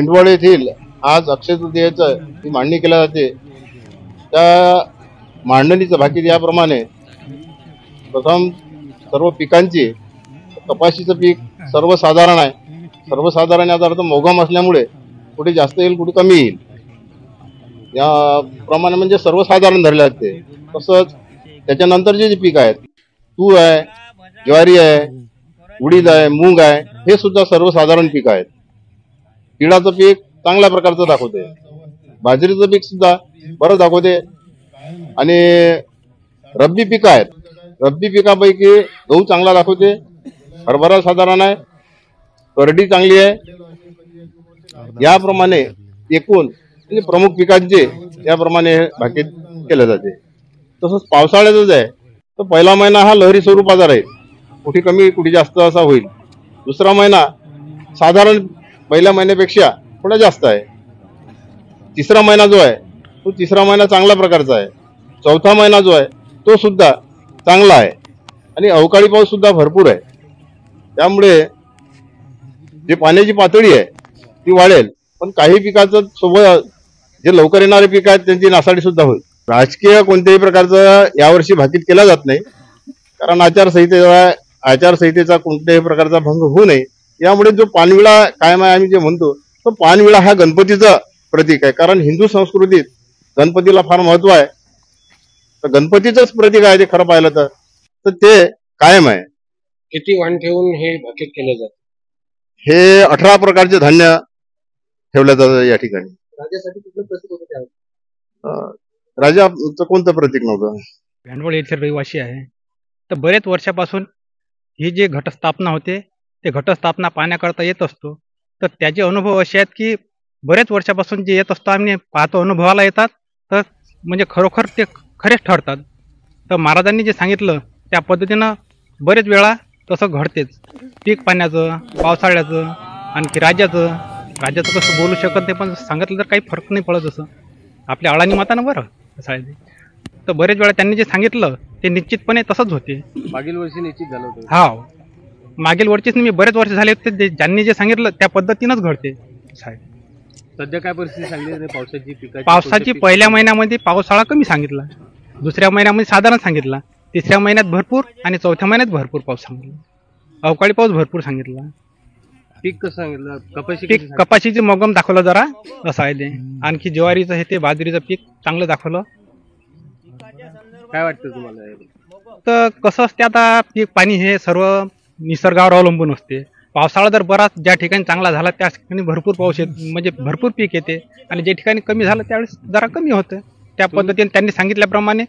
मेंढवळ येथील आज अक्षय तृतीयेचं ही मांडणी केली जाते। त्या मांडणीचं भाकीत याप्रमाणे प्रथम सर्व पिकांची कपाशीचं पीक सर्वसाधारण आहे। सर्वसाधारण याचा अर्थ मोगम असल्यामुळे कुठे जास्त येईल कुठे कमी येईल याप्रमाणे म्हणजे सर्वसाधारण धरले जाते। तसंच त्याच्यानंतरचे जे पीक आहेत तूर आहे, ज्वारी आहे, उडीद आहे, मूग आहे, हे सुद्धा सर्वसाधारण पीक आहेत। तिळाचं पीक चांगल्या प्रकारचं दाखवते, बाजरीचं पीक सुद्धा बरं दाखवते आणि रब्बी पीक आहेत। रब्बी पिकापैकी गहू चांगला दाखवते, हरभरा साधारण आहे, करडी चांगली आहे। याप्रमाणे एकूण म्हणजे प्रमुख पिकांचे याप्रमाणे भाकीत केले जाते। तसंच पावसाळ्यातच आहे तर पहिला महिना हा लहरी स्वरूपाचा राहील, कुठे कमी कुठे जास्त असा होईल। दुसरा महिना साधारण पहिल्या महिन्यापेक्षा थोडा जास्त आहे। तिसरा महिना जो आहे तो तिसरा महिना चांगल्या प्रकारचा आहे। चौथा महिना जो आहे तो सुद्धा चांगला आहे आणि अवकाळी पाऊस सुद्धा भरपूर आहे। त्यामुळे जे पाण्याची पातळी आहे ती वाढेल, पण काही पिकाचं सोबत जे लवकर येणारे पीक आहेत त्यांची नासाडी सुद्धा होईल। राजकीय कोणत्याही प्रकारचं यावर्षी भाकीत केला जात नाही, कारण आचारसंहितेचा कोणत्याही प्रकारचा भंग होऊ नये यामुळे जो पानविळा कायम आहे आम्ही जे म्हणतो तो पानविळा हा गणपतीचं प्रतीक आहे। कारण हिंदू संस्कृतीत गणपतीला फार महत्व आहे, तर गणपतीचंच प्रतीक आहे ते खरं पाहिलं तर ते कायम आहे। किती वाण ठेवून हे भाकीत केले जाते? हे 18 प्रकारचे धान्य ठेवलं जातं या ठिकाणी। राज्यासाठी कुठलं प्रतीक होतं? राजाचं कोणतं प्रतीक नव्हतं? मेंढवळ येथील रहिवासी आहे, तर बरेच वर्षापासून ही जी घटस्थापना होते ते घटस्थापना पाहण्याकरता येत असतो। तर त्याचे अनुभव असे आहेत की बरेच वर्षापासून जे येत असतो आम्ही पाहतो, अनुभवाला येतात, तर म्हणजे खरोखर ते खरेच ठरतात। तर महाराजांनी जे सांगितलं त्या पद्धतीनं बरेच वेळा तसं घडतेच। पीक पाण्याचं, पावसाळ्याचं, आणखी राज्याचं कसं बोलू शकत नाही, पण सांगितलं तर काही फरक नाही पडत। जसं आपल्या अळानी मातानं बरं शाळेत, तर बरेच वेळा त्यांनी जे सांगितलं ते निश्चितपणे तसंच होते। मागील वर्षी निश्चित झालं होतं? हा, मागील वर्षीच मी बरेच वर्ष झाले होते ज्यांनी जे सांगितलं त्या पद्धतीनंच घडते शाळेत। सध्या काय परिस्थिती सांगली पावसाची? पावसाची पहिल्या महिन्यामध्ये पावसाळा कमी सांगितला, दुसऱ्या महिन्यामध्ये साधारण सांगितला, तिसऱ्या महिन्यात भरपूर आणि चौथ्या महिन्यात भरपूर पाऊस सांगितला, अवकाळी पाऊस भरपूर सांगितला। पीक कसं सांगितलं? पीक कपाशीचे मोगम दाखवलं जरा असं आहे ते, आणखी ज्वारीचं हे ते बाजरीचं पीक चांगलं दाखवलं। काय वाटतं तुम्हाला? तर कसं असते आता पीक पाणी हे सर्व निसर्गावर अवलंबून असते। पावसाळा जर बराच ज्या ठिकाणी चांगला झाला त्या ठिकाणी भरपूर पाऊस येते, म्हणजे भरपूर पीक येते, आणि ज्या ठिकाणी कमी झालं त्यावेळेस जरा कमी होतं। त्या पद्धतीने त्यांनी सांगितल्याप्रमाणे